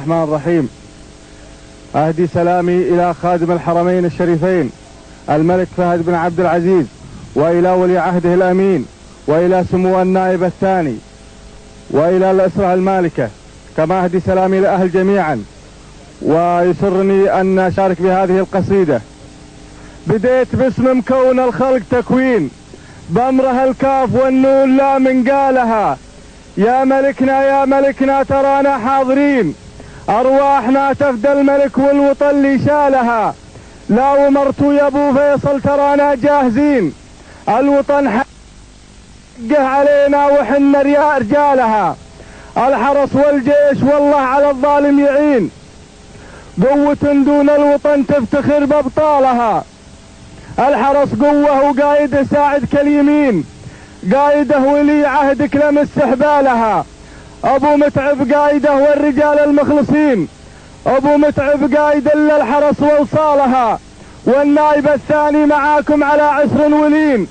الرحمن الرحيم. أهدي سلامي إلى خادم الحرمين الشريفين الملك فهد بن عبد العزيز، وإلى ولي عهده الأمين، وإلى سمو النائب الثاني، وإلى الأسرة المالكة. كما أهدي سلامي لأهل جميعا. ويسرني أن أشارك بهذه القصيدة. بديت باسم مكون الخلق تكوين، بأمره الكاف والنون لا من قالها. يا ملكنا يا ملكنا ترانا حاضرين، أرواحنا تفدى الملك والوطن اللي شالها. لا ومرت يا أبو فيصل ترانا جاهزين، الوطن حقه علينا وحنا رجالها. الحرس والجيش والله على الظالم يعين، قوة دون الوطن تفتخر بأبطالها. الحرس قوة وقايده ساعدك اليمين، قايده ولي عهدك لمس حبالها. ابو متعب قايده والرجال المخلصين، ابو متعب قايد الا الحرس واوصالها. والنائب الثاني معاكم على عسر ولين،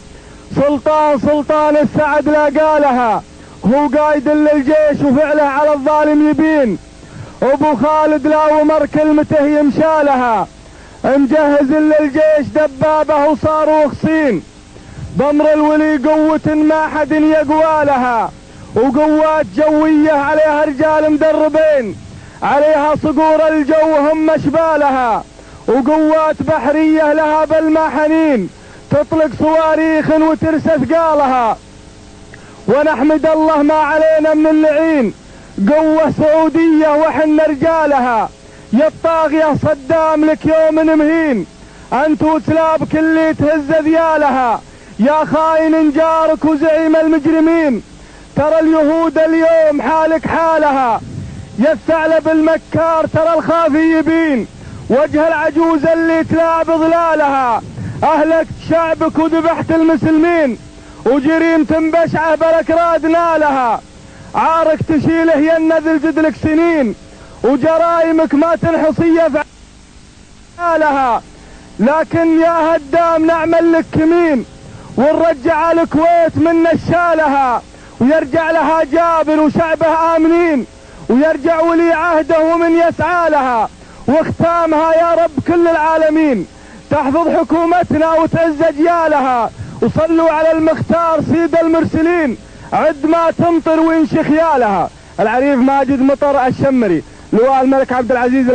سلطان السعد لا قالها. هو قايد الا الجيش وفعله على الظالم يبين. ابو خالد لا ومر كلمته يمشالها، مجهز الا الجيش دبابه وصاروخ صين. بمر الولي قوة ما حد يقوى لها، وقوات جوية عليها رجال مدربين، عليها صقور الجو هم شبالها. وقوات بحرية لها بالما حنين، تطلق صواريخ وترسى ثقالها. ونحمد الله ما علينا من اللعين، قوة سعودية وحنا رجالها. يا الطاغية صدام لك يوم مهين، انت وسلابك اللي تهز ذيالها. يا خاين جارك وزعيم المجرمين، ترى اليهود اليوم حالك حالها. يا الثعلب المكار ترى الخافي يبين، وجه العجوز اللي تلاعب ظلالها. اهلكت شعبك وذبحت المسلمين، وجريمة بشعة بالاكراد نالها. عارك تشيله ينذل جدلك سنين، وجرائمك ما تنحصي فعالها. لكن يا هدام نعمل لك كمين، ونرجع الكويت من نشالها. ويرجع لها جابر وشعبه آمنين، ويرجع ولي عهده ومن يسعى لها. واختامها يا رب كل العالمين، تحفظ حكومتنا وتعز أجيالها. وصلوا على المختار سيد المرسلين، عد ما تمطر وينشي خيالها. العريف ماجد مطر الشمري، لواء الملك عبد العزيز.